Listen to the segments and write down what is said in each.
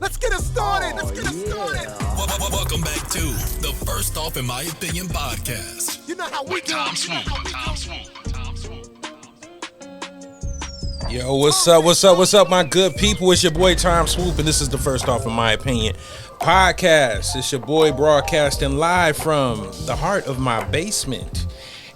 Let's get it started. Let's get it started. Welcome back to the First Off in My Opinion podcast. You know how we do. Tom Swoop. Yo, what's up, my good people? It's your boy Tom Swoop, and this is the First Off in My Opinion podcast. It's your boy broadcasting live from the heart of my basement.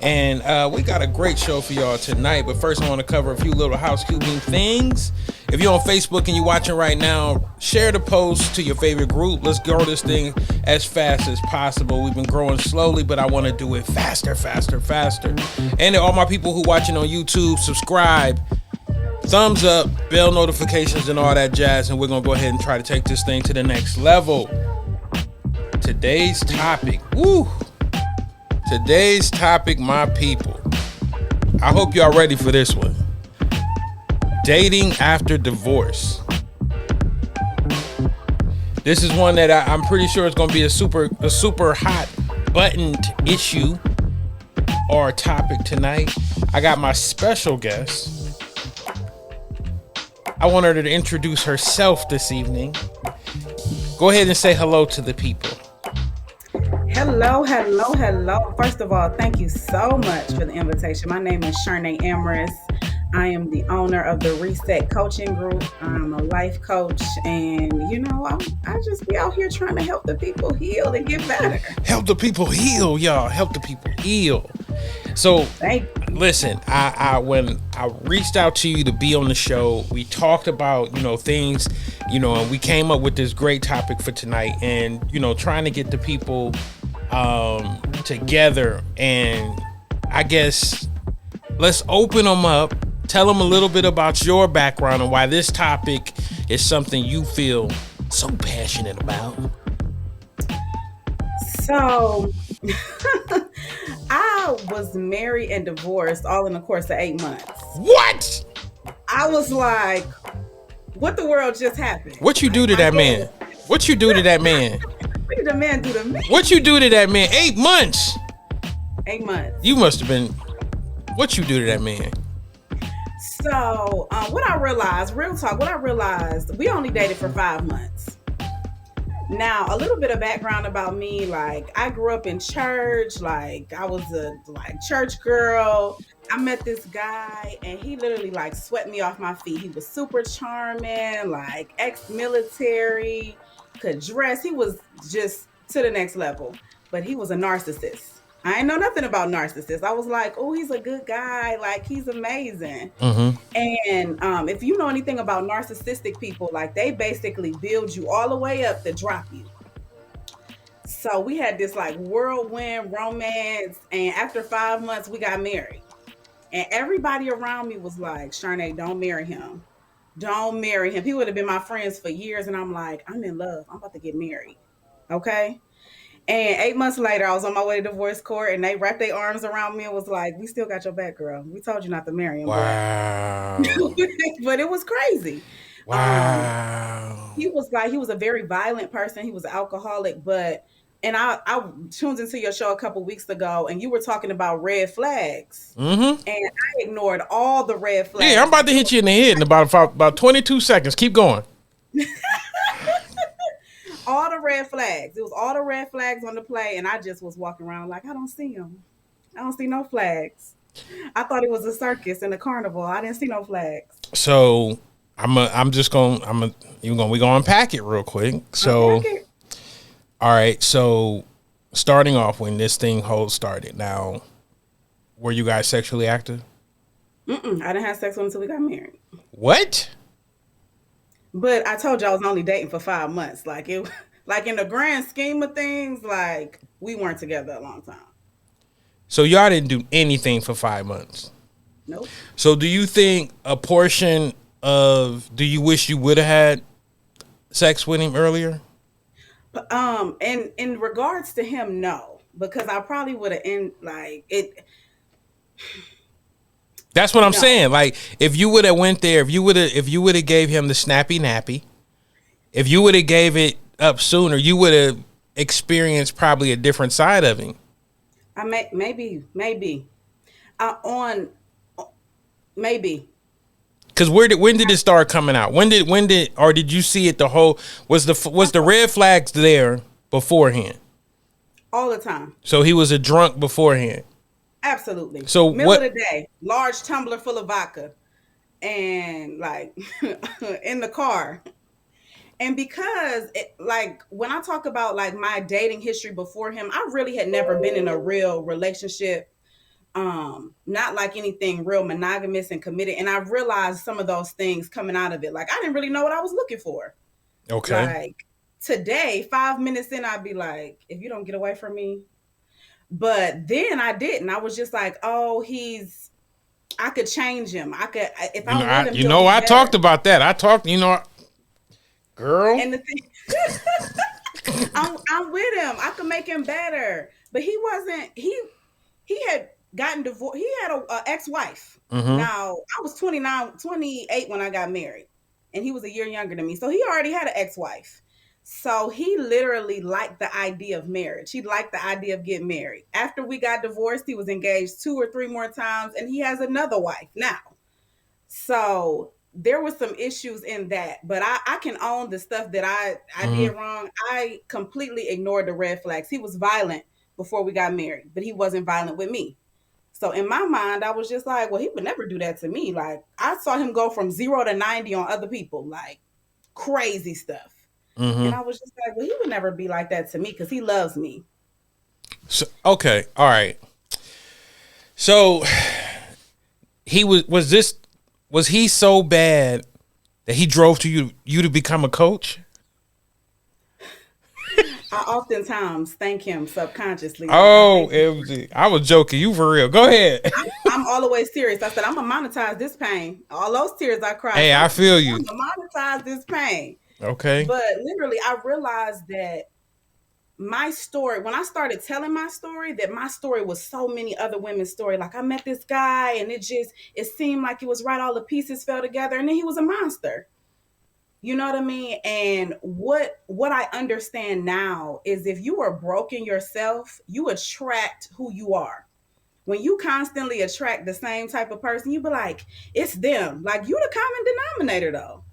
And we got a great show for y'all tonight. But first, I want to cover a few little housekeeping things. If you're on Facebook and you're watching right now, share the post to your favorite group. Let's grow this thing as fast as possible. We've been growing slowly, but I want to do it faster. And to all my people who watching on YouTube, subscribe, thumbs up, bell notifications, and all that jazz. And we're going to go ahead and try to take this thing to the next level. Today's topic, my people. I hope y'all ready for this one. Dating after divorce. This is one that I'm pretty sure is going to be a super hot buttoned issue or topic tonight. I got my special guest. I want her to introduce herself this evening. Go ahead and say hello to the people. Hello. First of all, thank you so much for the invitation. My name is Shar'nee Amaris. I am the owner of the Reset Coaching Group. I'm a life coach, and I just be out here trying to help the people heal and get better. Help the people heal, y'all. Help the people heal. So, listen, I when I reached out to you to be on the show, we talked about, things, and we came up with this great topic for tonight, and, trying to get the people together. And I guess let's open them up. Tell them a little bit about your background and why this topic is something you feel so passionate about. So, I was married and divorced all in the course of 8 months. What? I was like, what the world just happened? What you do to that man? What you do to that man? What did the man do to me? What you do to that man? 8 months. 8 months. You must have been. What you do to that man? So, what I realized, we only dated for 5 months. Now, a little bit of background about me, like, I grew up in church, like, I was a, church girl. I met this guy, and he literally, swept me off my feet. He was super charming, ex-military, could dress. He was just to the next level, but he was a narcissist. I ain't know nothing about narcissists. I was like, oh, he's a good guy. He's amazing. Mm-hmm. And if you know anything about narcissistic people, they basically build you all the way up to drop you. So we had this whirlwind romance. And after 5 months, we got married. And everybody around me was like, Shar'nee, don't marry him. Don't marry him. He would have been my friends for years. And I'm like, I'm in love. I'm about to get married. Okay. And 8 months later, I was on my way to divorce court, and they wrapped their arms around me and was like, we still got your back, girl. We told you not to marry him. Wow. But it was crazy. Wow. He was a very violent person. He was an alcoholic, and I tuned into your show a couple weeks ago, and you were talking about red flags. Mm-hmm. And I ignored all the red flags. Yeah, I'm about to hit you in the head in about 22 seconds. Keep going. All the red flags. It was all the red flags on the play, and I just was walking around like, I don't see them. I don't see no flags. I thought it was a circus and a carnival. I didn't see no flags. So we're gonna unpack it real quick. So, all right. So, starting off when this thing whole started. Now, were you guys sexually active? I didn't have sex with him until we got married. What? But I told you I was only dating for 5 months. In the grand scheme of things, we weren't together a long time. So y'all didn't do anything for 5 months? Nope. So do you think a portion of, do you wish you would have had sex with him earlier? In regards to him, no. Because I probably would have That's what I'm saying. If you would have went there, if you would have gave him the snappy nappy, if you would have gave it up sooner, you would have experienced probably a different side of him. Maybe. Because when did it start coming out? When did you see it? Was the red flags there beforehand? All the time. So he was a drunk beforehand. Absolutely. So middle of the day, large tumbler full of vodka, and like in the car. And because when I talk about like my dating history before him, I really had never been in a real relationship. Not like anything real monogamous and committed. And I realized some of those things coming out of it. Like, I didn't really know what I was looking for. Okay. Like today, 5 minutes in, I'd be like, if you don't get away from me. But then I didn't. I was just like, oh, I could change him. I could, if I want him to. I talked about that. Girl. And the thing, I'm with him. I could make him better. But he wasn't, he had gotten divorced. He had a ex-wife. Mm-hmm. Now, I was 28 when I got married. And he was a year younger than me. So he already had an ex-wife. So he literally liked the idea of marriage. He liked the idea of getting married. After we got divorced, he was engaged 2 or 3 more times, and he has another wife now. So there were some issues in that, but I can own the stuff that I did wrong. I completely ignored the red flags. He was violent before we got married, but he wasn't violent with me. So in my mind, I was just like, well, he would never do that to me. Like, I saw him go from 0 to 90 on other people, like crazy stuff. Mm-hmm. And I was just like, well, he would never be like that to me because he loves me. So, okay. All right. So was he so bad that he drove to you to become a coach? I oftentimes thank him subconsciously. Oh, MG. I was joking. You for real. Go ahead. I'm all the way serious. I said, I'm going to monetize this pain. All those tears I cried. Hey, I feel you. I'm going to monetize this pain. Okay. But literally, I realized that my story, when I started telling my story, that my story was so many other women's story. Like, I met this guy and it seemed like it was right. All the pieces fell together and then he was a monster. You know what I mean? And what I understand now is if you are broken yourself, you attract who you are. When you constantly attract the same type of person, you be like, it's them. Like, you the common denominator though.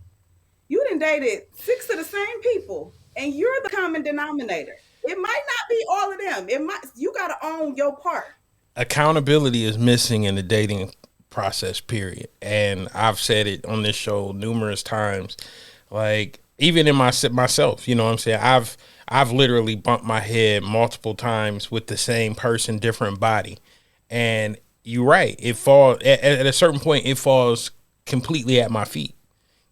You done dated 6 of the same people, and you're the common denominator. It might not be all of them. You got to own your part. Accountability is missing in the dating process, period. And I've said it on this show numerous times. Like, even in myself, you know what I'm saying? I've literally bumped my head multiple times with the same person, different body. And you're right. It falls at a certain point. It falls completely at my feet.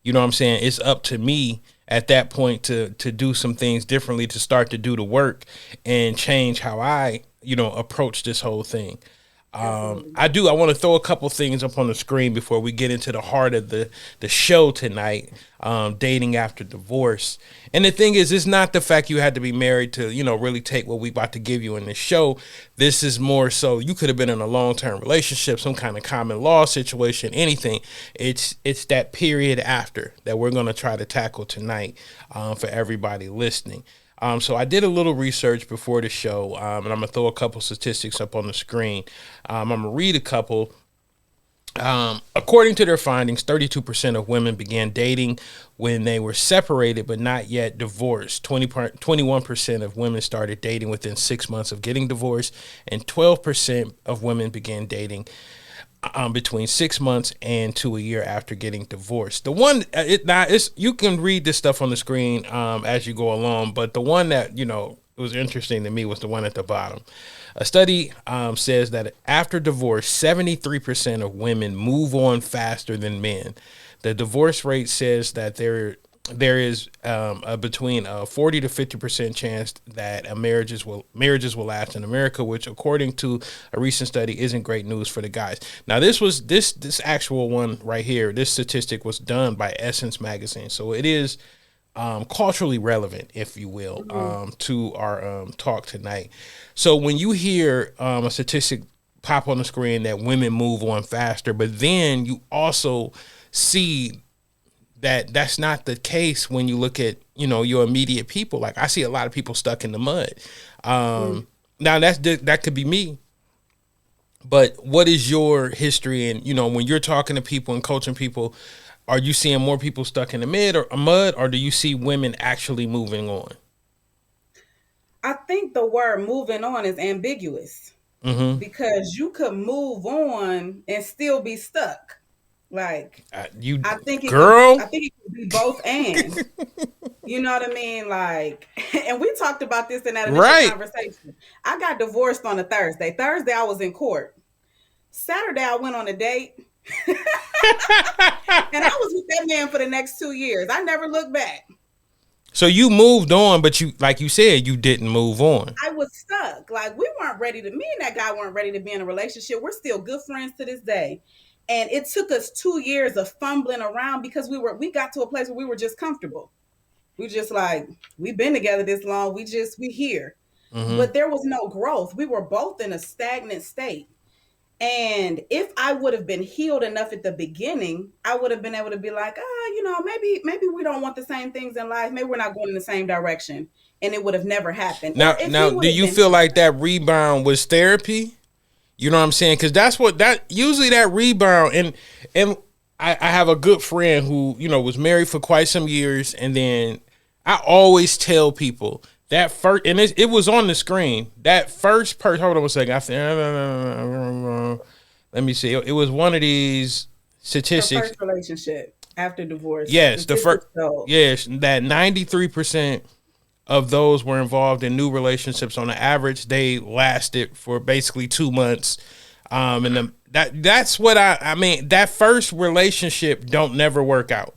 You know what I'm saying? It's up to me at that point to do some things differently, to start to do the work and change how I, approach this whole thing. I want to throw a couple things up on the screen before we get into the heart of the show tonight, dating after divorce. And the thing is, it's not the fact you had to be married to, really take what we about to give you in this show. This is more so you could have been in a long-term relationship, some kind of common law situation, anything. It's that period after that we're going to try to tackle tonight for everybody listening. So I did a little research before the show, and I'm going to throw a couple statistics up on the screen. I'm going to read a couple. According to their findings, 32% of women began dating when they were separated but not yet divorced. 21% of women started dating within 6 months of getting divorced, and 12% of women began dating between 6 months and to a year after getting divorced. The one, you can read this stuff on the screen as you go along, but the one that, was interesting to me was the one at the bottom. A study says that after divorce, 73% of women move on faster than men. The divorce rate says that there is between a 40 to 50% chance that marriages will last in America, which according to a recent study isn't great news for the guys. Now this actual one right here, this statistic was done by Essence Magazine. So it is culturally relevant, if you will, to our talk tonight. So when you hear a statistic pop on the screen that women move on faster, but then you also see that's not the case when you look at, your immediate people. Like, I see a lot of people stuck in the mud. Now that could be me, but what is your history? And, when you're talking to people and coaching people, Are you seeing more people stuck in the mud, or do you see women actually moving on? I think the word moving on is ambiguous because you could move on and still be stuck. Like You I think it could girl. I think it could be both and. You know what I mean? Like, and we talked about this in that initial Right. conversation. I got divorced on a Thursday. Thursday I was in court. Saturday I went on a date. And I was with that man for the next 2 years. I never looked back. So you moved on, but you, like you said, you didn't move on. I was stuck. Like we weren't ready to. Me and that guy weren't ready to be in a relationship. We're still good friends to this day. And it took us 2 years of fumbling around because we got to a place where we were just comfortable. We just like, we've been together this long. We here. But there was no growth. We were both in a stagnant state. And if I would have been healed enough at the beginning, I would have been able to be like, maybe we don't want the same things in life. Maybe we're not going in the same direction. And it would have never happened. Now, do you feel like that rebound was therapy? You know what I'm saying? Because that's what usually that rebound, and I have a good friend who, was married for quite some years. And then I always tell people that first, and it was on the screen, that first person, hold on a second. Let me see. It was one of these statistics. The first relationship after divorce. Yes, that 93% of those were involved in new relationships. On the average, they lasted for basically 2 months. And that's what I mean. That first relationship don't never work out.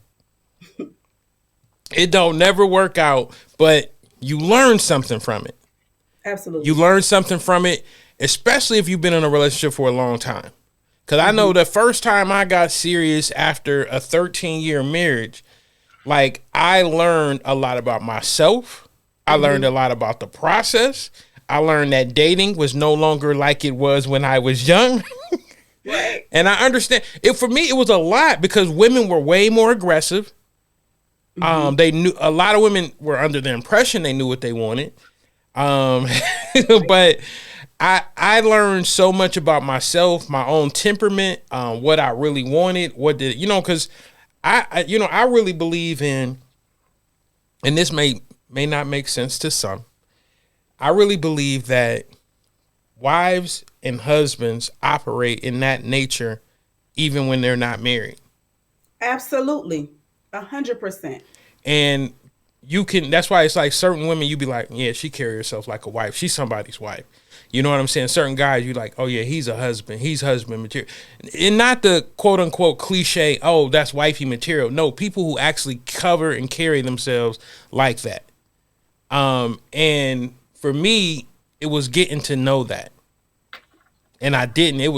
It don't never work out, but you learn something from it. Absolutely. You learn something from it, especially if you've been in a relationship for a long time. Because I know the first time I got serious after a 13-year marriage, like I learned a lot about myself. I learned a lot about the process. I learned that dating was no longer like it was when I was young. Right. And I understand it. For me, it was a lot because women were way more aggressive. They knew, a lot of women were under the impression they knew what they wanted. But I learned so much about myself, my own temperament, what I really wanted, because I really believe in, and this may not make sense to some. I really believe that wives and husbands operate in that nature, even when they're not married. Absolutely. 100%. And that's why it's like certain women, you be like, yeah, she carry herself like a wife. She's somebody's wife. You know what I'm saying? Certain guys, you like, oh yeah, he's a husband. He's husband material. And not the quote unquote cliche, oh, that's wifey material. No, people who actually cover and carry themselves like that. And for me, it was getting to know that. And I didn't. It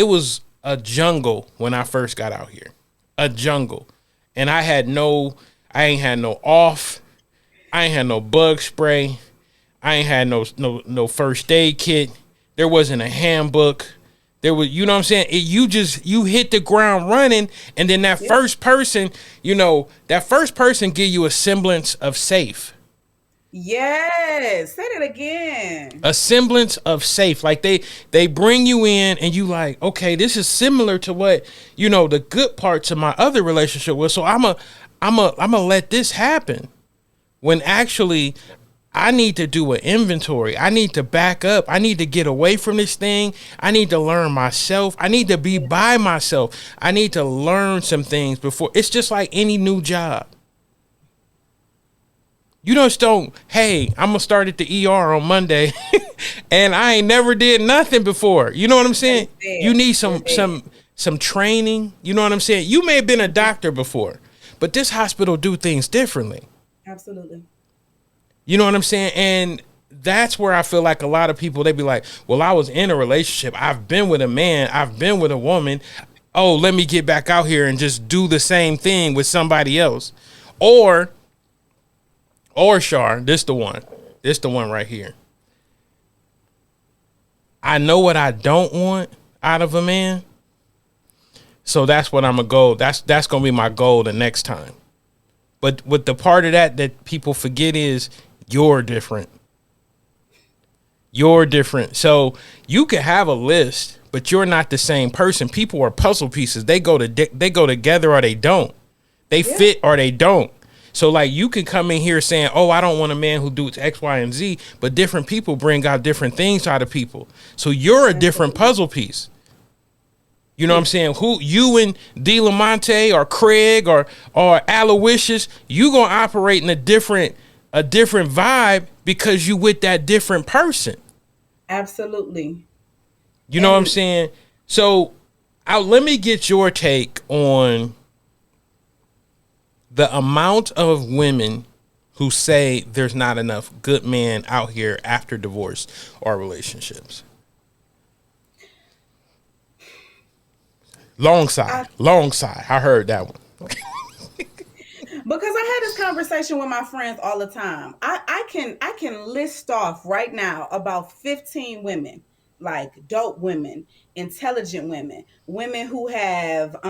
was a jungle when I first got out here. A jungle. And I ain't had no off. I ain't had no bug spray. I ain't had no first aid kit. There wasn't a handbook. There was, you know what I'm saying? You hit the ground running, and then that first person, that first person give you a semblance of safe. Yes. Say that again. A semblance of safe. Like they bring you in and you like, okay, this is similar to what, the good parts of my other relationship was. So I'm a let this happen. When actually I need to do an inventory. I need to back up. I need to get away from this thing. I need to learn myself. I need to be by myself. I need to learn some things before. It's just like any new job. You just don't, hey, I'm going to start at the ER on Monday and I ain't never did nothing before. You know what I'm saying? You need some training. You know what I'm saying? You may have been a doctor before, but this hospital do things differently. Absolutely. You know what I'm saying? And that's where I feel like a lot of people, they be like, well, I was in a relationship. I've been with a man. I've been with a woman. Oh, let me get back out here and just do the same thing with somebody else. Or Shar, this the one right here. I know what I don't want out of a man. So that's what I'm going to go. That's going to be my goal the next time. But with the part of that people forget is you're different. You're different. So you could have a list, but you're not the same person. People are puzzle pieces. They go together or they don't. They fit or they don't. So like you can come in here saying, "Oh, I don't want a man who does X, Y, and Z," but different people bring out different things out of people. So you're a different puzzle piece. You know what I'm saying? Who you and D Lamonte or Craig or Aloysius, you gonna operate in a different vibe because you with that different person. Absolutely. You know what I'm saying? So let me get your take on the amount of women who say there's not enough good men out here after divorce or relationships. Long sigh. I heard that one. Because I had this conversation with my friends all the time. I can list off right now about 15 women, like dope women, intelligent women, women who have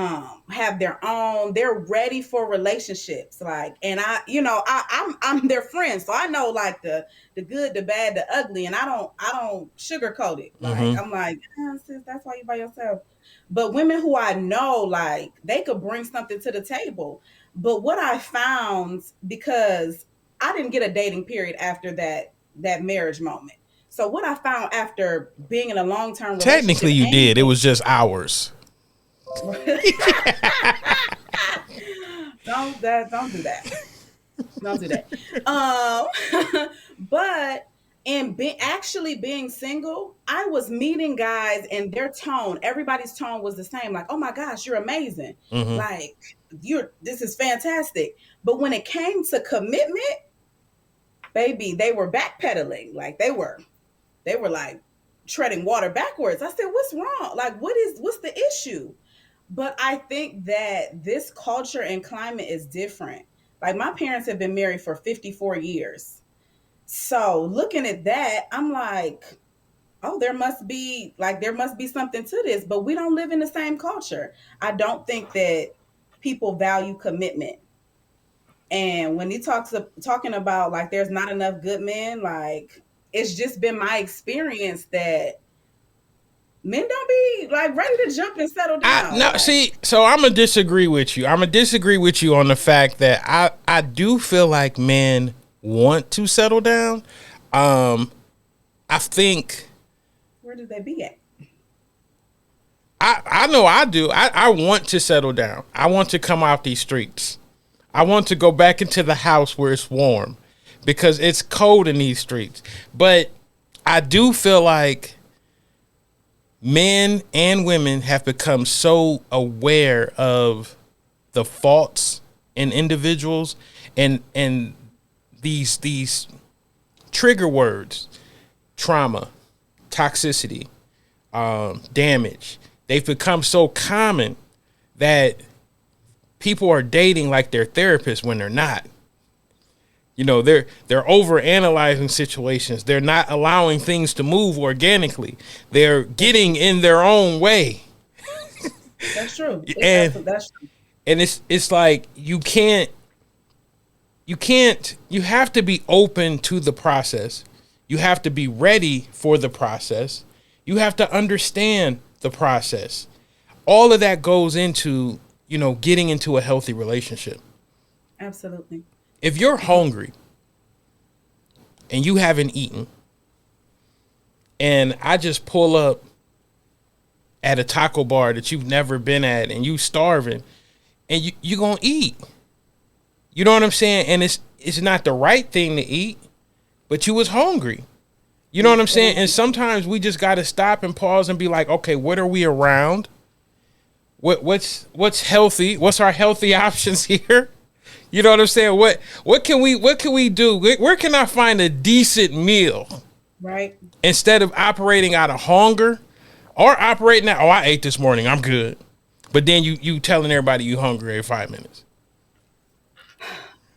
their own, they're ready for relationships. Like, and I'm their friend, so I know like the good, the bad, the ugly, and I don't sugarcoat it. Like I'm like, sis, that's why you by yourself. But women who I know, like they could bring something to the table. But what I found, because I didn't get a dating period after that marriage moment. So what I found after being in a long-term relationship, technically you did. It was just hours. Don't do that. Don't do that. But in actually being single, I was meeting guys and their tone, everybody's tone was the same. Like, oh my gosh, you're amazing. Like, this is fantastic. But when it came to commitment, baby, they were backpedaling. Like they were like treading water backwards. I said, what's wrong? Like, what's the issue? But I think that this culture and climate is different. Like my parents have been married for 54 years. So looking at that, I'm like, oh, there must be something to this, but we don't live in the same culture. I don't think that people value commitment. And when he talking about like there's not enough good men, like it's just been my experience that men don't be like ready to jump and settle down. So I'm gonna disagree with you. on the fact that I do feel like men want to settle down. I think. Where do they be at? I know I do. I want to settle down. I want to come out these streets. I want to go back into the house where it's warm because it's cold in these streets. But I do feel like men and women have become so aware of the faults in individuals and these trigger words, trauma, toxicity, damage. They've become so common that people are dating like their therapist when they're not. You know, they're over analyzing situations. They're not allowing things to move organically. They're getting in their own way. That's true. That's true. And it's like you have to be open to the process. You have to be ready for the process. You have to understand the process. All of that goes into, getting into a healthy relationship. Absolutely. If you're hungry and you haven't eaten, and I just pull up at a taco bar that you've never been at and you starving, and you're going to eat. You know what I'm saying? And it's not the right thing to eat, but you was hungry. You know what I'm saying? And sometimes we just got to stop and pause and be like, okay, what are we around? What's healthy? What's our healthy options here? You know what I'm saying? What can we do? Where can I find a decent meal? Right. Instead of operating out of hunger or operating out, I ate this morning, I'm good. But then you telling everybody you hungry every 5 minutes.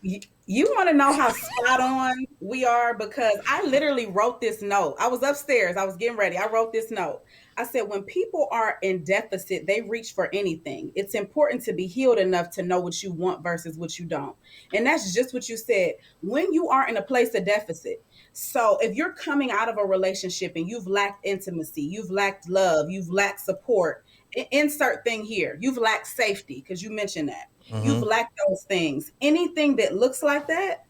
You want to know how spot on we are? Because I literally wrote this note. I was upstairs. I was getting ready. I wrote this note. I said, when people are in deficit, they reach for anything. It's important to be healed enough to know what you want versus what you don't. And that's just what you said. When you are in a place of deficit, so if you're coming out of a relationship and you've lacked intimacy, you've lacked love, you've lacked support, insert thing here, you've lacked safety, because you mentioned that. You've lacked those things. Anything that looks like that,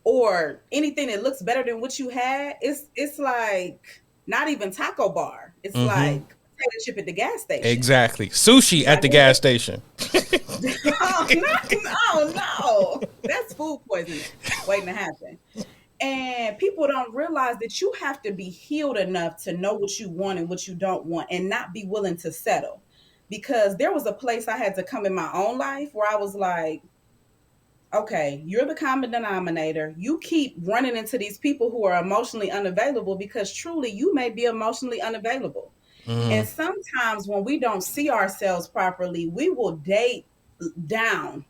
or anything that looks better than what you had, it's like not even taco bar. It's like potato chip at the gas station. Exactly. Sushi at the gas station. Oh, no. That's food poisoning waiting to happen. And people don't realize that you have to be healed enough to know what you want and what you don't want and not be willing to settle. Because there was a place I had to come in my own life where I was like, okay, you're the common denominator. You keep running into these people who are emotionally unavailable because truly you may be emotionally unavailable. And sometimes when we don't see ourselves properly, we will date down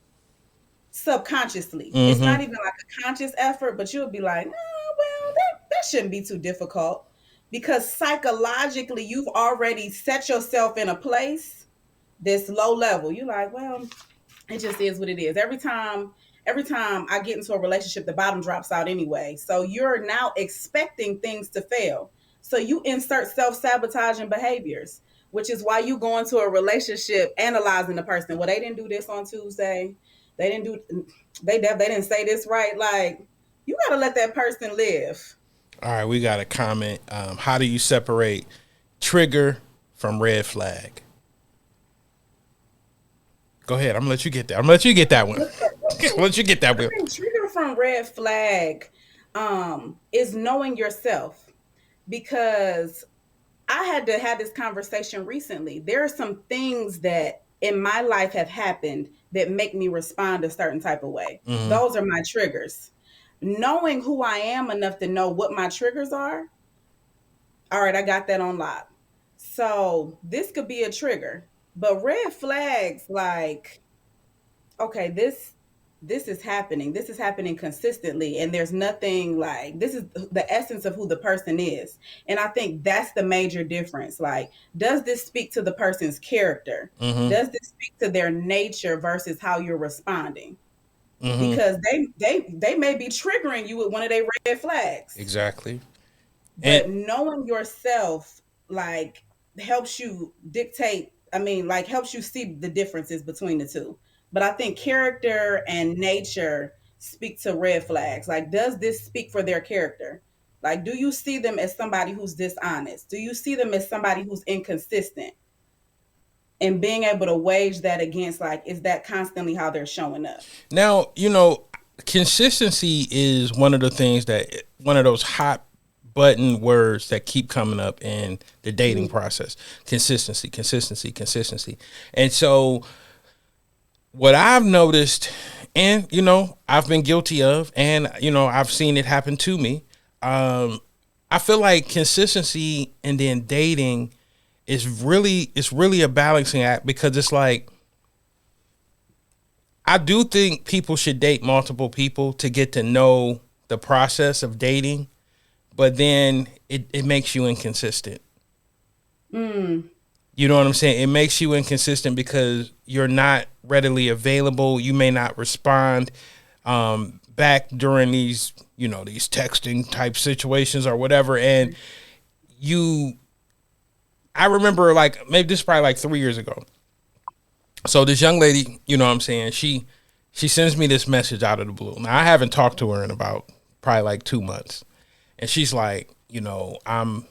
subconsciously. It's not even like a conscious effort, but you'll be like, oh, well, that shouldn't be too difficult, because psychologically you've already set yourself in a place that's low level. You're like, well, it just is what it is. Every time I get into a relationship, the bottom drops out anyway. So you're now expecting things to fail. So you insert self-sabotaging behaviors, which is why you go into a relationship analyzing the person. Well, they didn't do this on Tuesday. They didn't say this right. Like, you got to let that person live. All right, we got a comment. How do you separate trigger from red flag? Go ahead. I'm gonna let you get that. I'm gonna let you get that one. I think trigger from red flag is knowing yourself, because I had to have this conversation recently. There are some things that in my life have happened that make me respond a certain type of way. Those are my triggers. Knowing who I am enough to know what my triggers are. All right, I got that on lock. So this could be a trigger, but red flags, like, okay, this is happening. This is happening consistently. And there's nothing, like, this is the essence of who the person is. And I think that's the major difference. Like, does this speak to the person's character? Does this speak to their nature versus how you're responding? Because they may be triggering you with one of their red flags. Exactly. But knowing yourself, like, helps you dictate, helps you see the differences between the two. But I think character and nature speak to red flags. Like, does this speak for their character? Like, do you see them as somebody who's dishonest? Do you see them as somebody who's inconsistent? And being able to wage that against, like, is that constantly how they're showing up? Now, consistency is one of those hot button words that keep coming up in the dating process. Consistency. And so what I've noticed, and, I've been guilty of, and, I've seen it happen to me. I feel like consistency and then dating it's really a balancing act, because it's like, I do think people should date multiple people to get to know the process of dating, but then it makes you inconsistent. You know what I'm saying? It makes you inconsistent because you're not readily available. You may not respond back during these texting type situations or whatever. And I remember, like, maybe this is probably like 3 years ago. So this young lady, she sends me this message out of the blue. Now, I haven't talked to her in about probably like 2 months. And she's like, I'm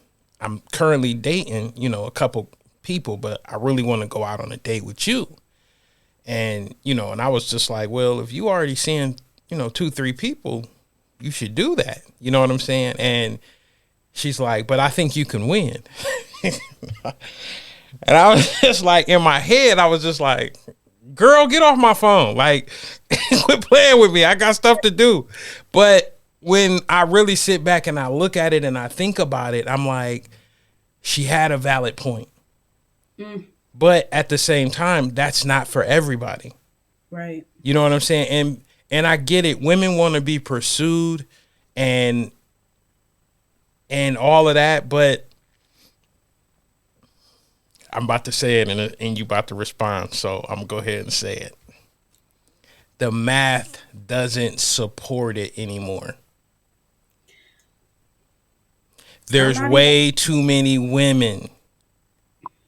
currently dating, a couple people, but I really want to go out on a date with you. And, and I was just like, well, if you already seeing, 2-3 people, you should do that. You know what I'm saying? And she's like, but I think you can win. And I was just like, in my head, I was just like, girl, get off my phone. Like, quit playing with me. I got stuff to do. But when I really sit back and I look at it and I think about it, I'm like, she had a valid point. But at the same time, that's not for everybody. Right. You know what I'm saying? And I get it. Women want to be pursued and all of that, but I'm about to say it, and you about to respond. So I'm gonna go ahead and say it. The math doesn't support it anymore. There's way too many women.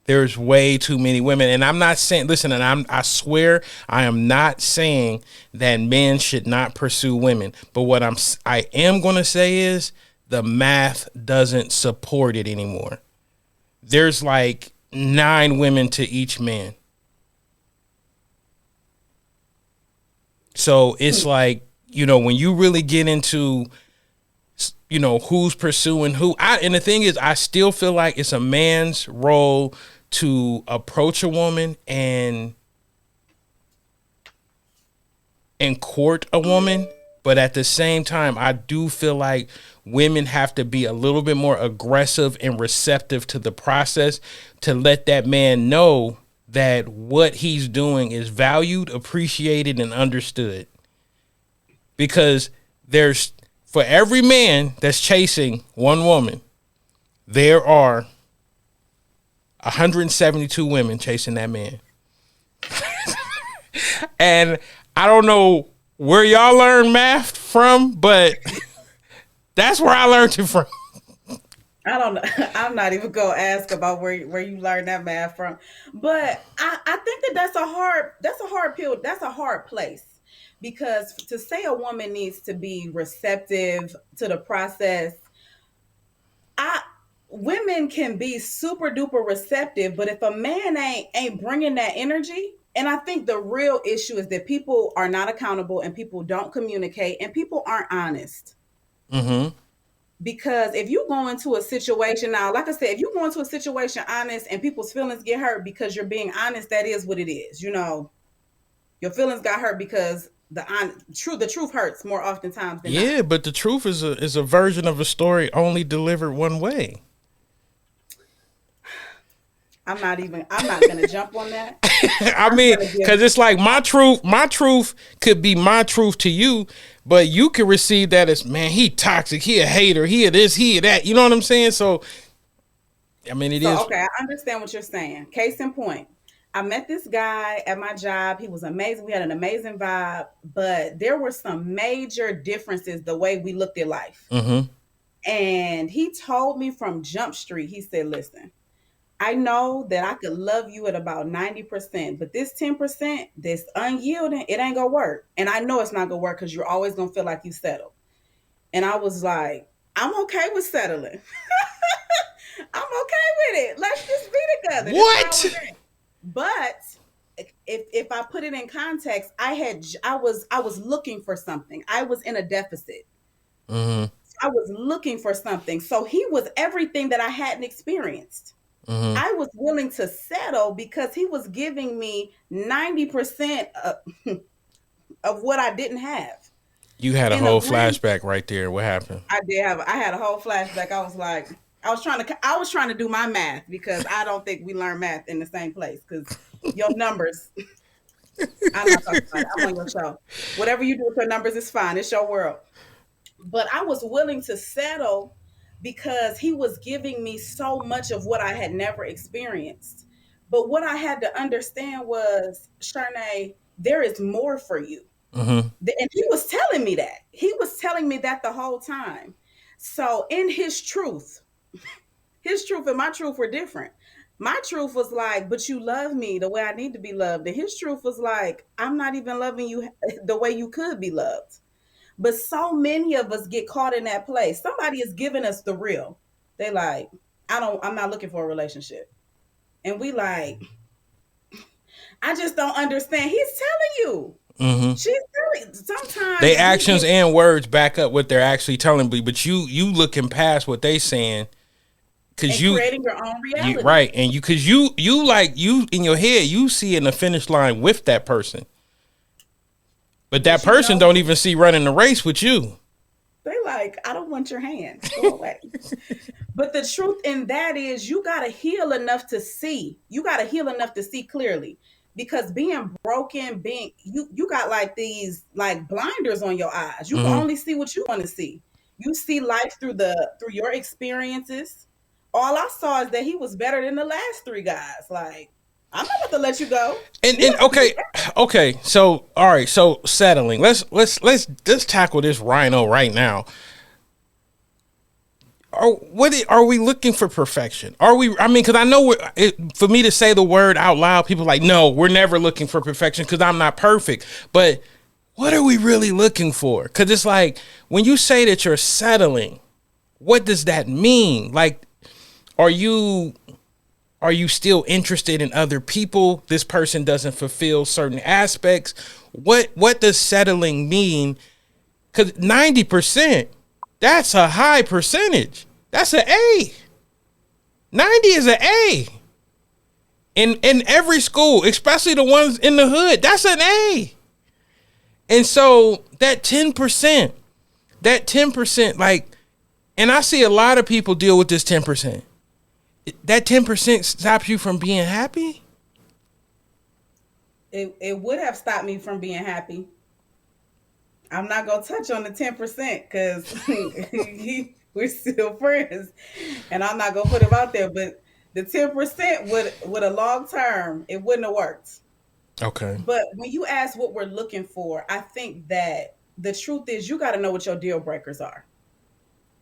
There's way too many women. And I'm not saying, listen, and I swear I am not saying that men should not pursue women. But what I am going to say is the math doesn't support it anymore. There's like 9 women to each man. So it's like, you know, when you really get into, you know, who's pursuing who, and the thing is, I still feel like it's a man's role to approach a woman and court a woman. But at the same time, I do feel like women have to be a little bit more aggressive and receptive to the process to let that man know that what he's doing is valued, appreciated, and understood. Because there's, for every man that's chasing one woman, there are 172 women chasing that man. And I don't know where y'all learn math from, but that's where I learned it from. I don't know. I'm not even gonna ask about where you learned that math from, but I think that's a hard pill. That's a hard place, because to say a woman needs to be receptive to the process, women can be super duper receptive, but if a man ain't bringing that energy, and I think the real issue is that people are not accountable and people don't communicate and people aren't honest. Mm-hmm. Because if you go into a situation now, like I said, if you go into a situation honest and people's feelings get hurt because you're being honest, that is what it is. You know, your feelings got hurt because the truth hurts more oftentimes than not. But the truth is a version of a story only delivered one way. I'm not gonna jump on that. I mean, because it's like my truth could be my truth to you, but you could receive that as, man, he toxic, he a hater, he a this, he a that. You know what I'm saying? So, I mean, it is. Okay, I understand what you're saying. Case in point, I met this guy at my job. He was amazing. We had an amazing vibe, but there were some major differences the way we looked at life. Mm-hmm. And he told me from Jump Street, he said, listen, I know that I could love you at about 90%, but this 10%, this unyielding, it ain't gonna work. And I know it's not gonna work because you're always gonna feel like you settle. And I was like, I'm okay with settling. I'm okay with it. Let's just be together. What? But if I put it in context, I was looking for something. I was in a deficit. Mm-hmm. I was looking for something. So he was everything that I hadn't experienced. Mm-hmm. I was willing to settle because he was giving me 90% of what I didn't have. You had a whole flashback right there. What happened? I had a whole flashback. I was trying to do my math because I don't think we learn math in the same place, because your numbers, I'm not talking about it. I'm on your show. Whatever you do with your numbers is fine. It's your world. But I was willing to settle because he was giving me so much of what I had never experienced. But what I had to understand was, Shar'nee, there is more for you. Mm-hmm. And he was telling me that. He was telling me that the whole time. So in his truth and my truth were different. My truth was like, but you love me the way I need to be loved. And his truth was like, I'm not even loving you the way you could be loved. But so many of us get caught in that place. Somebody is giving us the real. They like, I'm not looking for a relationship. And we like, I just don't understand. He's telling you. Mm-hmm. She's telling. Sometimes their actions and words back up what they're actually telling me, but you looking past what they saying, because you creating your own reality, right? And because you in your head you see in the finish line with that person. But that person don't even see running the race with you. They like, I don't want your hand. Go away. But the truth in that is you got to heal enough to see. You got to heal enough to see clearly. Because being broken, you got like these like blinders on your eyes. You can only see what you want to see. You see life through your experiences. all I saw is that he was better than the last three guys. Like, I'm not about to let you go. And okay. So all right. So settling. Let's tackle this rhino right now. Are we looking for perfection? Are we? I mean, because I know for me to say the word out loud, people are like, no, we're never looking for perfection because I'm not perfect. But what are we really looking for? Because it's like when you say that you're settling, what does that mean? Like, are you still interested in other people? This person doesn't fulfill certain aspects. What does settling mean? Because 90%. That's a high percentage. That's an A. 90 is an A. In every school, especially the ones in the hood, that's an A. And so that 10%, like, and I see a lot of people deal with this 10%. That 10% stops you from being happy? It would have stopped me from being happy. I'm not gonna touch on the 10% because we're still friends, and I'm not gonna put him out there. But the 10% would a long term, it wouldn't have worked. Okay. But when you ask what we're looking for, I think that the truth is you got to know what your deal breakers are.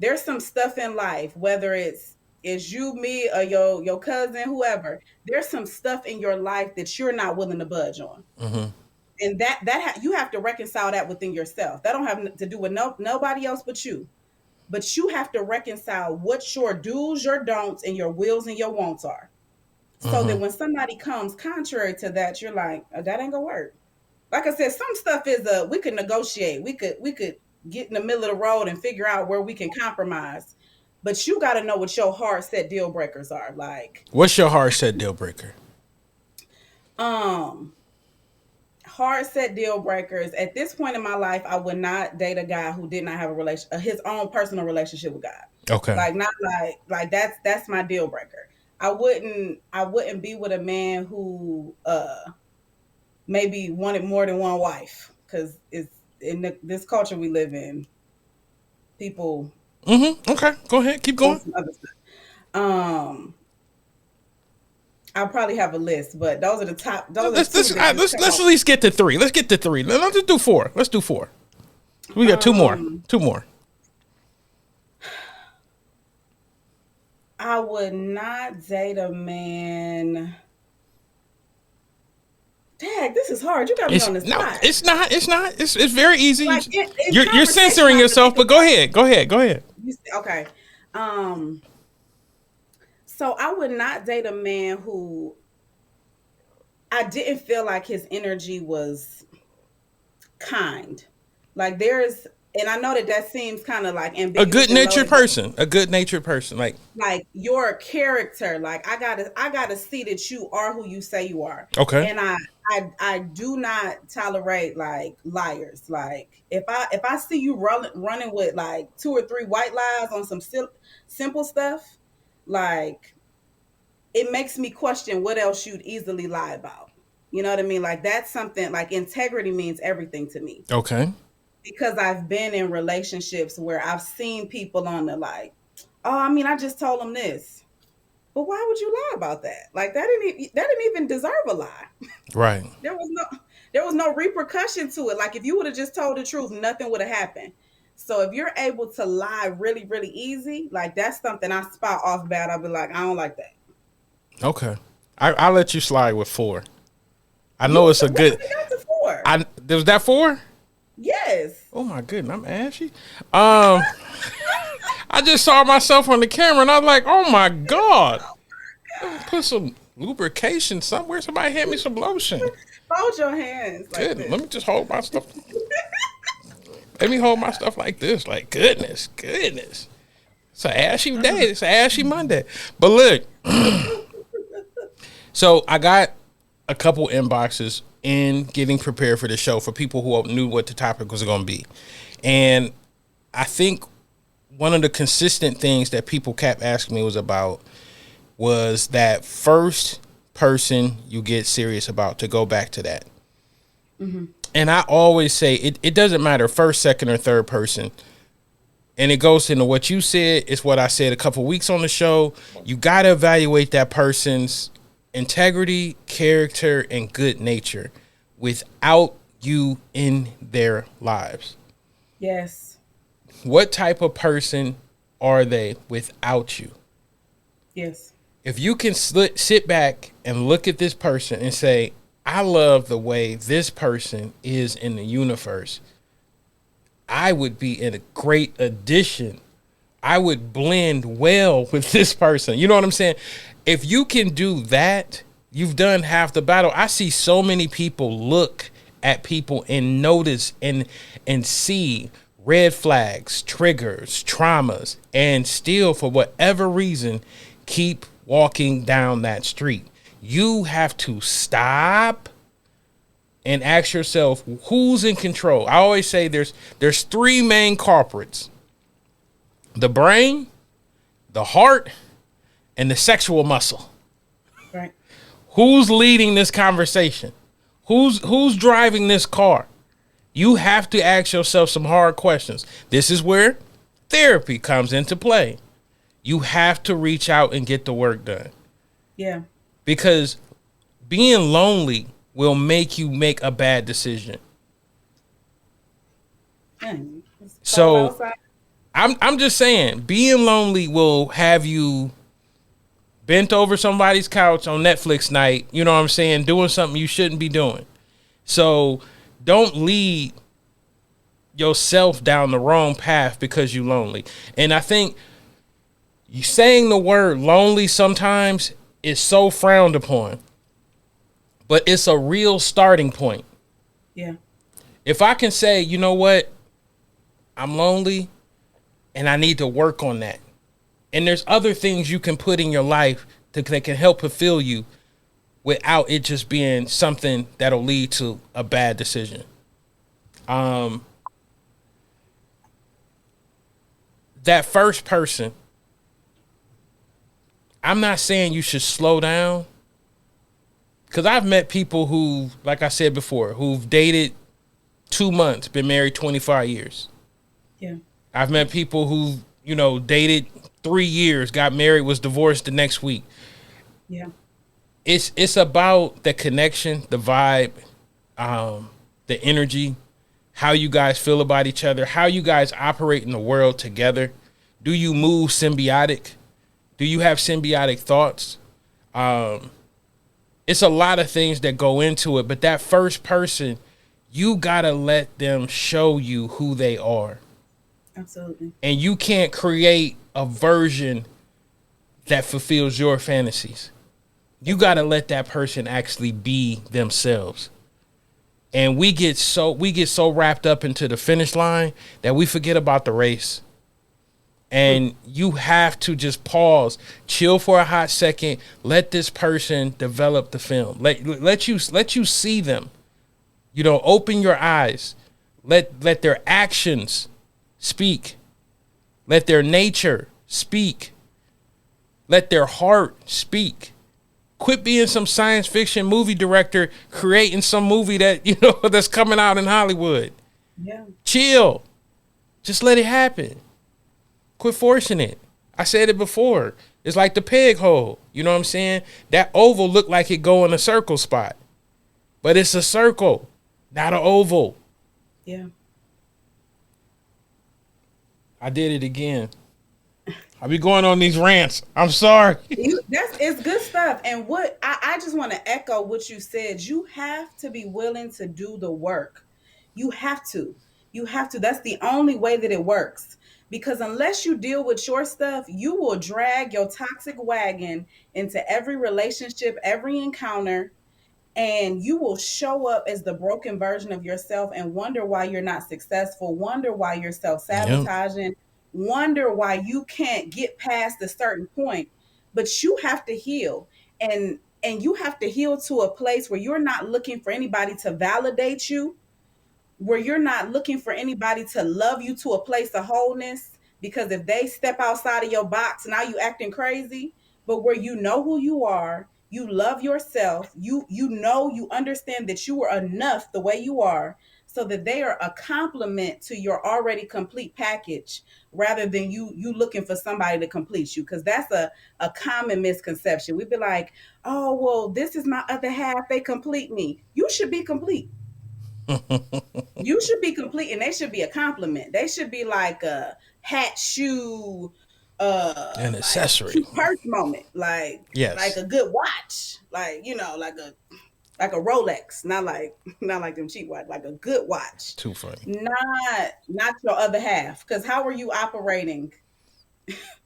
There's some stuff in life, whether it's you, me, or your cousin, whoever. There's some stuff in your life that you're not willing to budge on. Mm-hmm. And you have to reconcile that within yourself. That don't have to do with nobody else but you. But you have to reconcile what your do's, your don'ts, and your wills and your wants are. So that when somebody comes contrary to that, you're like, oh, that ain't gonna work. Like I said, some stuff is we could negotiate. We could get in the middle of the road and figure out where we can compromise. But you got to know what your hard set deal breakers are. Like, what's your hard set deal breaker? Hard set deal breakers. At this point in my life, I would not date a guy who did not have his own personal relationship with God. Okay. Like, not like that's my deal breaker. I wouldn't be with a man who maybe wanted more than one wife, because it's in this culture we live in. People. Mm-hmm. Okay, go ahead, keep going. Some other stuff. I'll probably have a list, but those are the top. Let's at least get to three. Let's get to three. Let's just do four. Let's do four. We got two more. I would not date a man. Dang, this is hard. You got me on the spot. It's not. It's very easy. Like, you're censoring yourself, but go ahead. Okay. So I would not date a man who I didn't feel like his energy was kind. Like, and I know that seems kind of like ambiguous. A good natured person. Like your character. Like, I gotta see that you are who you say you are. Okay. And I do not tolerate like liars. Like, if I see you running with like 2 or 3 white lies on some simple stuff, like, it makes me question what else you'd easily lie about. You know what I mean? Like, that's something, like, integrity means everything to me. Okay. Because I've been in relationships where I've seen people on the like, oh, I mean, I just told them this. But why would you lie about that? Like, that didn't even deserve a lie. Right. There was no repercussion to it. Like, if you would have just told the truth, nothing would have happened. So if you're able to lie really, really easy, like, that's something I spot off bad. I'll be like, I don't like that. Okay. I'll let you slide with 4. I know it's a good. That's a 4. Was that 4? Yes. Oh my goodness, I'm ashy. I just saw myself on the camera and I was like, oh my God. Put some lubrication somewhere. Somebody hand me some lotion. Hold your hands. Like, Good. Let me just hold my stuff. Let me hold my stuff like this. Like, goodness. It's an ashy day. It's an ashy Monday. But look. So I got a couple inboxes in getting prepared for the show for people who knew what the topic was going to be. And I think one of the consistent things that people kept asking me was that first person you get serious about, to go back to that. Mm-hmm. And I always say it doesn't matter first, second, or third person. and it goes into what you said. It's what I said a couple weeks on the show. You got to evaluate that person's integrity, character, and good nature without you in their lives. Yes. What type of person are they without you? Yes. If you can sit back and look at this person and say, I love the way this person is in the universe, I would be a great addition. I would blend well with this person. You know what I'm saying? If you can do that, you've done half the battle. I see so many people look at people and notice and see red flags, triggers, traumas, and still, for whatever reason, keep walking down that street. You have to stop and ask yourself, who's in control? I always say there's three main culprits: the brain, the heart, and the sexual muscle. Right. Who's leading this conversation? Who's driving this car? You have to ask yourself some hard questions. This is where therapy comes into play. You have to reach out and get the work done. Yeah. Because being lonely will make you make a bad decision. So I'm just saying, being lonely will have you bent over somebody's couch on Netflix night, you know what I'm saying, doing something you shouldn't be doing. So don't lead yourself down the wrong path because you're lonely. And I think you saying the word lonely sometimes is so frowned upon, but it's a real starting point. Yeah. If I can say, you know what, I'm lonely and I need to work on that. And there's other things you can put in your life that can help fulfill you without it just being something that'll lead to a bad decision. That first person, I'm not saying you should slow down, because I've met people who, like I said before, who've dated 2 months, been married 25 years. Yeah. I've met people who, dated 3 years, got married, was divorced the next week. Yeah. It's about the connection, the vibe, the energy, how you guys feel about each other, how you guys operate in the world together. Do you move symbiotic? Do you have symbiotic thoughts? It's a lot of things that go into it, but that first person, you gotta let them show you who they are. Absolutely. And you can't create a version that fulfills your fantasies. You got to let that person actually be themselves. And we get so wrapped up into the finish line that we forget about the race. And you have to just pause, chill for a hot second, let this person develop the film. Let you see them. Open your eyes. Let their actions speak. Let their nature speak. Let their heart speak. Quit being some science fiction movie director creating some movie that, that's coming out in Hollywood. Yeah. Chill. Just let it happen. Quit forcing it. I said it before. It's like the peg hole. You know what I'm saying? That oval looked like it go in a circle spot. But it's a circle, not an oval. Yeah. I did it again. I be going on these rants. I'm sorry. It's good stuff. And what I just want to echo what you said. You have to be willing to do the work. You have to. That's the only way that it works. Because unless you deal with your stuff, you will drag your toxic wagon into every relationship, every encounter, and you will show up as the broken version of yourself and wonder why you're not successful, wonder why you're self-sabotaging, wonder why you can't get past a certain point. But you have to heal, and you have to heal to a place where you're not looking for anybody to validate you, where you're not looking for anybody to love you to a place of wholeness, because if they step outside of your box, now you acting crazy. But where you know who you are, you love yourself, you understand that you are enough the way you are. so that they are a complement to your already complete package rather than you looking for somebody to complete you. Because that's a common misconception. We'd be like, oh, well, this is my other half. They complete me. You should be complete. You should be complete, and they should be a compliment. They should be like a hat, shoe, An like accessory. cute purse moment, like Yes. a good watch, like like a Rolex, not like them cheap watch, like a good watch, Too funny. not your other half. Because how are you operating?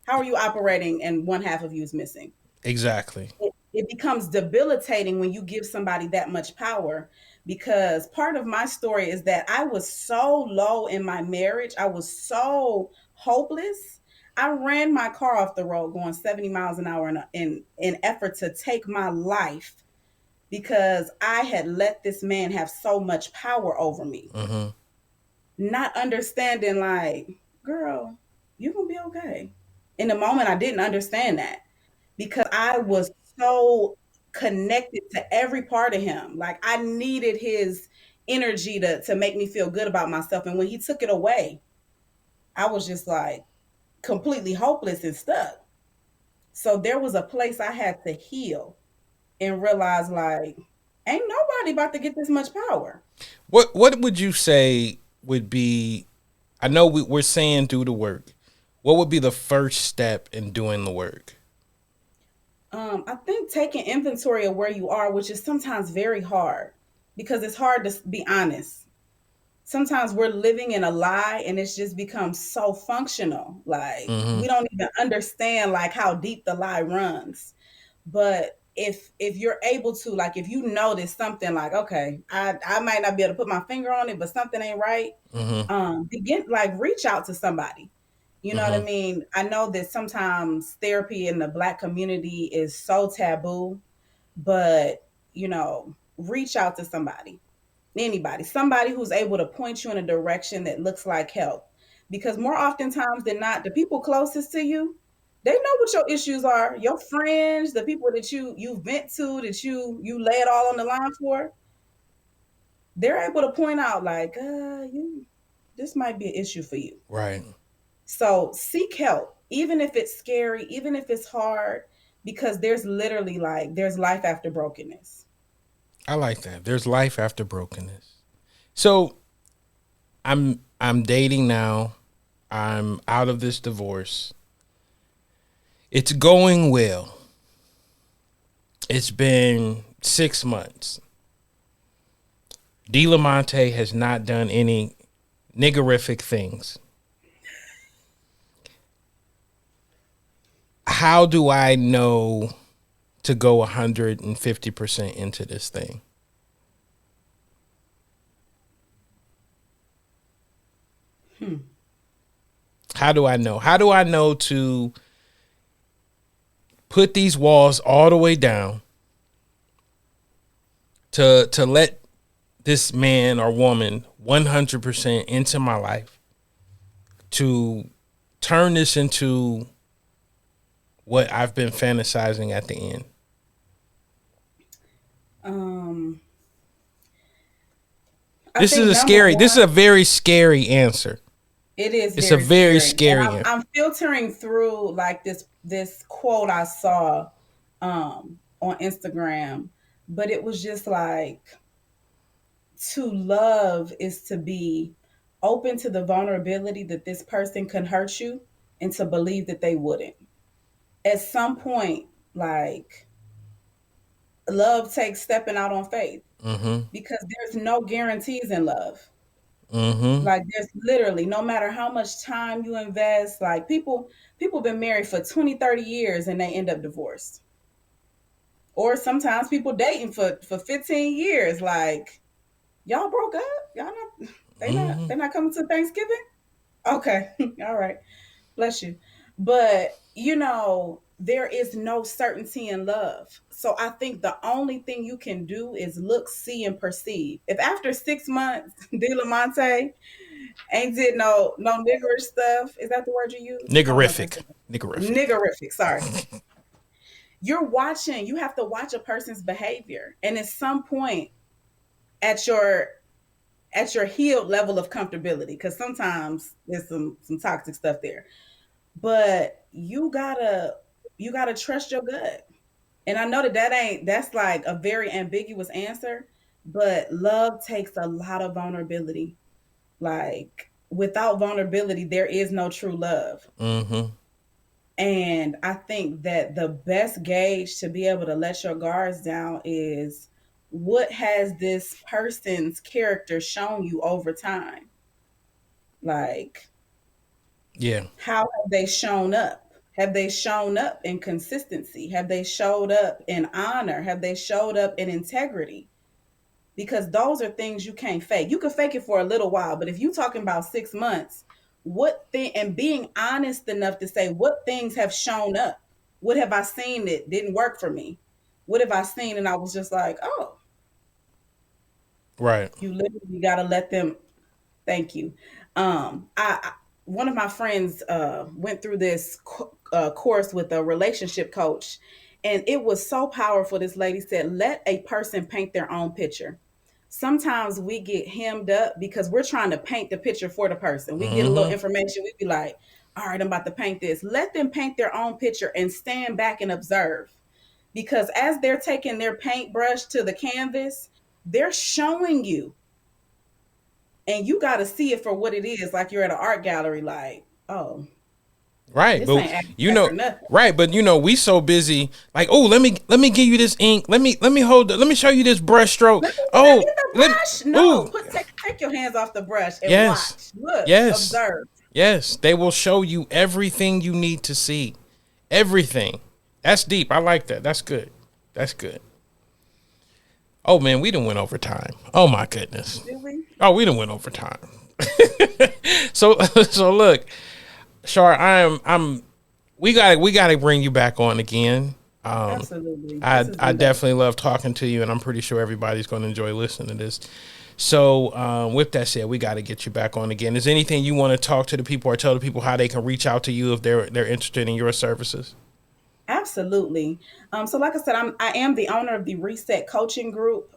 How are you operating, and one half of you is missing? Exactly. It becomes debilitating when you give somebody that much power, because part of my story is that I was so low in my marriage. I was so hopeless. I ran my car off the road going 70 miles an hour in effort to take my life because I had let this man have so much power over me. Mm-hmm. Not understanding, like, girl, you're going to be okay. In the moment, I didn't understand that because I was so connected to every part of him. Like, I needed his energy to make me feel good about myself. And when he took it away, I was just like completely hopeless and stuck. So there was a place I had to heal and realize, like, ain't nobody about to get this much power. What would you say would be? I know we're saying do the work. What would be the first step in doing the work? I think taking inventory of where you are, which is sometimes very hard because it's hard to be honest. Sometimes we're living in a lie and it's just become so functional. Like, Mm-hmm. we don't even understand like how deep the lie runs. But if you're able to, like, if you notice something, like, okay, I might not be able to put my finger on it, but something ain't right, Mm-hmm. begin, like, reach out to somebody. You know what I Mm-hmm. mean? I know that sometimes therapy in the Black community is so taboo, but, reach out to somebody, anybody, somebody who's able to point you in a direction that looks like help. Because more oftentimes than not, the people closest to you, they know what your issues are. Your friends, the people that you vent to, that you lay it all on the line for, they're able to point out, like, you this might be an issue for you. Right. So seek help, even if it's scary, even if it's hard, because there's literally, like, there's life after brokenness. I like that. There's life after brokenness. So I'm dating now. I'm out of this divorce. It's going well. It's been 6 months. D. Lamonte has not done any niggerific things. How do I know to go 150% into this thing? How do I know? How do I know to put these walls all the way down to let this man or woman 100% into my life, to turn this into what I've been fantasizing at the end? I This think is a number scary, this is one, a very scary answer. it is It's a very very scary. And scary I'm, answer. I'm filtering through, like, this quote I saw on Instagram, but it was just like, to love is to be open to the vulnerability that this person can hurt you and to believe that they wouldn't. At some point, like, love takes stepping out on faith Mm-hmm. because there's no guarantees in love. Mm-hmm. Like, there's literally, no matter how much time you invest, like, people been married for 20, 30 years and they end up divorced. Or sometimes people dating for 15 years, like, y'all broke up? Y'all not Mm-hmm. they not coming to Thanksgiving? Okay. All right. Bless you. But, there is no certainty in love. So I think the only thing you can do is look, see, and perceive. If after 6 months, D. Lamonte ain't did no niggerish stuff, is that the word you use? I don't know if that's Niggerific. it. Niggerific. Niggerific, sorry. You have to watch a person's behavior. And at some point at your at your healed level of comfortability, because sometimes there's some toxic stuff there. But you gotta trust your gut. And I know that's like a very ambiguous answer, but love takes a lot of vulnerability. Like without vulnerability, there is no true love. Mm-hmm. And I think that the best gauge to be able to let your guards down is, what has this person's character shown you over time? Like, Yeah. how have they shown up? Have they shown up in consistency? Have they showed up in honor? Have they showed up in integrity? Because those are things you can't fake. You can fake it for a little while, but if you're talking about 6 months, what thing, and being honest enough to say, what things have shown up? What have I seen that didn't work for me? What have I seen and I was just like, oh, Right. you literally got to let them. Thank you. I one of my friends went through this course with a relationship coach, and it was so powerful. This lady said, "Let a person paint their own picture." Sometimes we get hemmed up because we're trying to paint the picture for the person. We get a little Mm-hmm. information, we be like, "All right, I'm about to paint this." Let them paint their own picture and stand back and observe. Because as they're taking their paintbrush to the canvas, they're showing you, and you got to see it for what it is. Like you're at an art gallery, like, oh, Right, this but ain't abstract or nothing. right, but we so busy. Like, oh, let me give you this ink. Let me hold. Let me show you this brush stroke. Did I Oh, get the let brush? No, ooh, take your hands off the brush and yes, watch. Look, yes, observe. yes. They will show you everything you need to see. Everything. That's deep. I like that. That's good. That's good. Oh man, we done went over time. Oh my goodness. Really? Oh, we done went over time. So so look. Shar, we got to bring you back on again. Absolutely. I definitely love talking to you, and I'm pretty sure everybody's going to enjoy listening to this. So, with that said, we got to get you back on again. Is there anything you want to talk to the people or tell the people how they can reach out to you if they're interested in your services? Absolutely. So like I said, I am the owner of the Reset Coaching Group.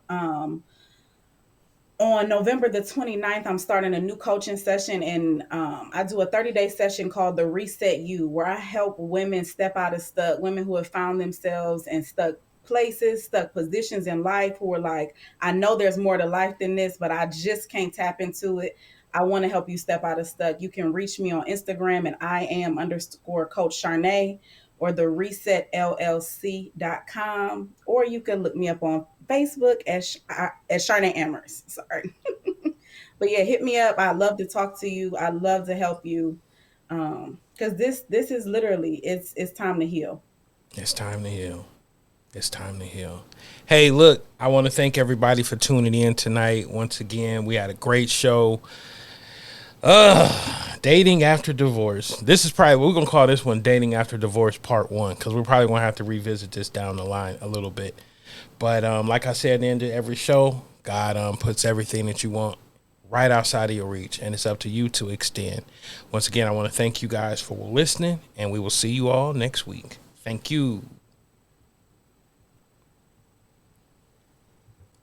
On November the 29th, I'm starting a new coaching session, and I do a 30-day session called the Reset You, where I help women step out of stuck, women who have found themselves in stuck places, stuck positions in life, who are like, I know there's more to life than this, but I just can't tap into it. I want to help you step out of stuck. You can reach me on Instagram at @I am_Coach Shar'nee, or the resetllc.com, or you can look me up on Facebook as Shar'nee Amaris. Sorry. But yeah, hit me up. I love to talk to you. I love to help you. Because this is literally, it's time to heal. It's time to heal. It's time to heal. Hey, look, I want to thank everybody for tuning in tonight. Once again, we had a great show. Dating after divorce. This is probably, we're going to call this one Dating After Divorce Part 1, because we're probably going to have to revisit this down the line a little bit. But like I said at the end of every show, God puts everything that you want right outside of your reach, and it's up to you to extend. Once again, I want to thank you guys for listening, and we will see you all next week. Thank you.